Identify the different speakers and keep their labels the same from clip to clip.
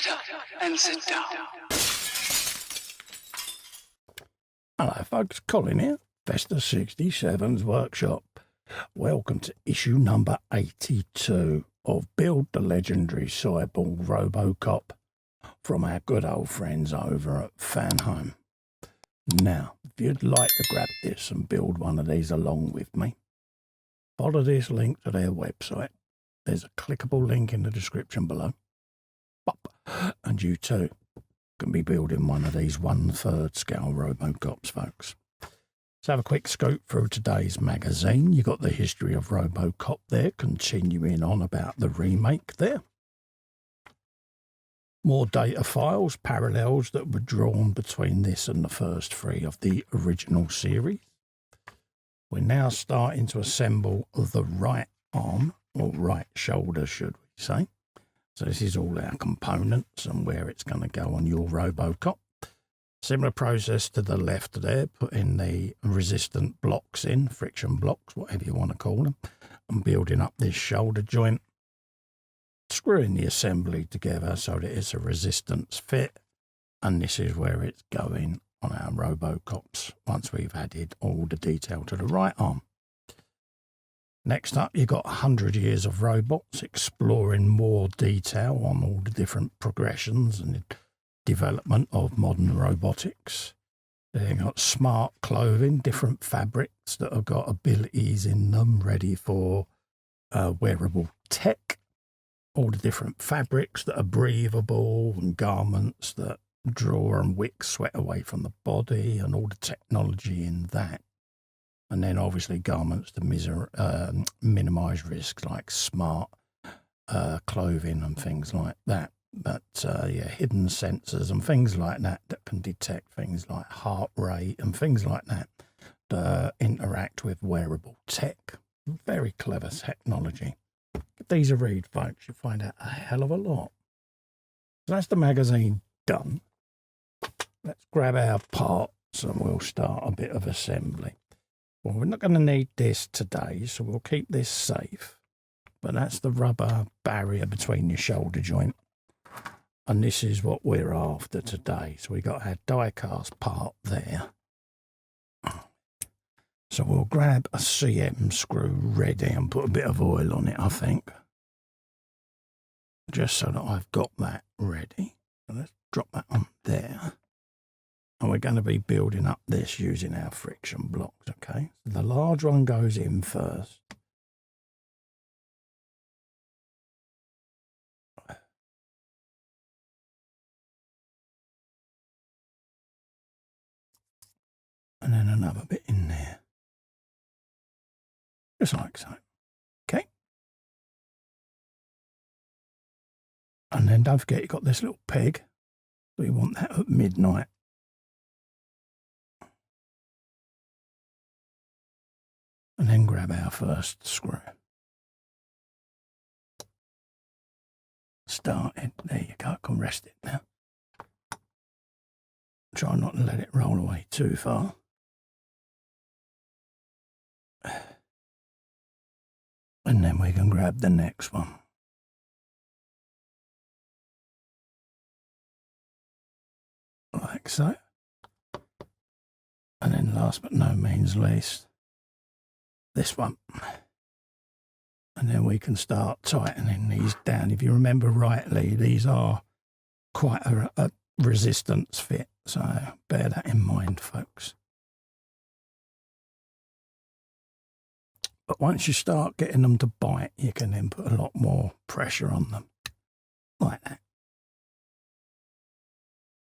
Speaker 1: Shut up and sit down.
Speaker 2: Hello folks, Colin here, Vesta 67's workshop. Welcome to issue number 82 of Build the Legendary Cyborg ROBOCOP from our good old friends over at Fanhome. Now, if you'd like to grab this and build one of these along with me, follow this link to their website. There's a clickable link in the description below. And you too can be building one of these 1/3 scale RoboCops, folks. Let's have a quick scope through today's magazine. You got the history of RoboCop there, continuing on about the remake there. More data files, parallels that were drawn between this and the first three of the original series. We're now starting to assemble the right arm, or right shoulder, should we say. So this is all our components and where it's going to go on your RoboCop. Similar process to the left there, putting the resistant blocks in, friction blocks, whatever you want to call them, and building up this shoulder joint. Screwing the assembly together so that it's a resistance fit. And this is where it's going on our RoboCops once we've added all the detail to the right arm. Next up, you've got 100 years of robots exploring more detail on all the different progressions and development of modern robotics. Then you've got smart clothing, different fabrics that have got abilities in them ready for wearable tech. All the different fabrics that are breathable and garments that draw and wick sweat away from the body and all the technology in that. And then obviously garments to minimise risks like smart clothing and things like that. But yeah, hidden sensors and things like that that can detect things like heart rate and things like that that interact with wearable tech. Very clever technology. Give these a read, folks. You'll find out a hell of a lot. So that's the magazine done. Let's grab our parts and we'll start a bit of assembly. Well, we're not going to need this today, so we'll keep this safe. But that's the rubber barrier between your shoulder joint. And this is what we're after today. So we got our die-cast part there. So we'll grab a CM screw ready and put a bit of oil on it, I think. Just so that I've got that ready. So let's drop that on there. And we're going to be building up this using our friction blocks, okay? So the large one goes in first. And then another bit in there. Just like so. Okay. And then don't forget you've got this little peg. We want that at midnight. And then grab our first screw. Started. There you go. I can rest it now. Try not to let it roll away too far. And then we can grab the next one. Like so. And then last but no means least, this one. And then we can start tightening these down. If you remember rightly, these are quite a resistance fit, so bear that in mind, folks. But once you start getting them to bite, you can then put a lot more pressure on them, like that.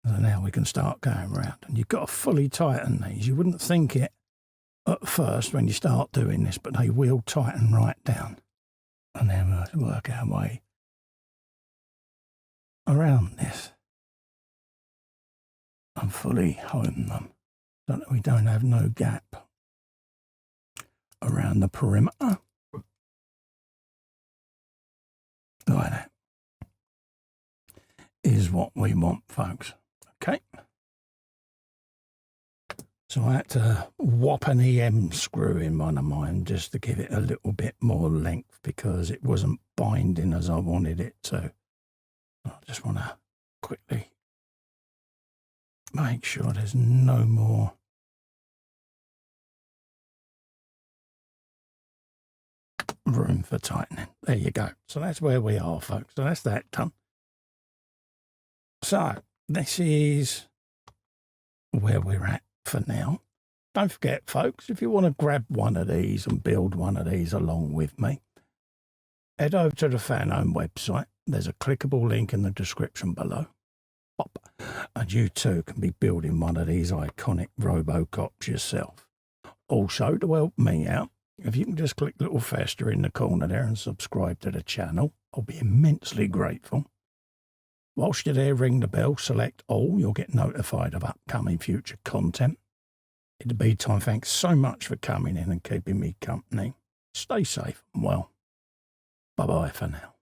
Speaker 2: So now we can start going around, and you've got to fully tighten these. You wouldn't think it at first when you start doing this, but they will tighten right down. And then we'll work our way around this and fully home them so that we don't have no gap around the perimeter. Like that is what we want, folks. Okay. So I had to whop an EM screw in one of mine just to give it a little bit more length because it wasn't binding as I wanted it to. I just want to quickly make sure there's no more room for tightening. There you go. So that's where we are, folks. So that's that done. So this is where we're at for now. Don't forget, folks, if you want to grab one of these and build one of these along with me, head over to the Fanhome website. There's a clickable link in the description below. Pop. And you too can be building one of these iconic Robocops yourself. Also, to help me out, if you can just click the little fester in the corner there and subscribe to the channel, I'll be immensely grateful. Whilst you're there, ring the bell, select all. You'll get notified of upcoming future content. In the meantime, thanks so much for coming in and keeping me company. Stay safe and well. Bye-bye for now.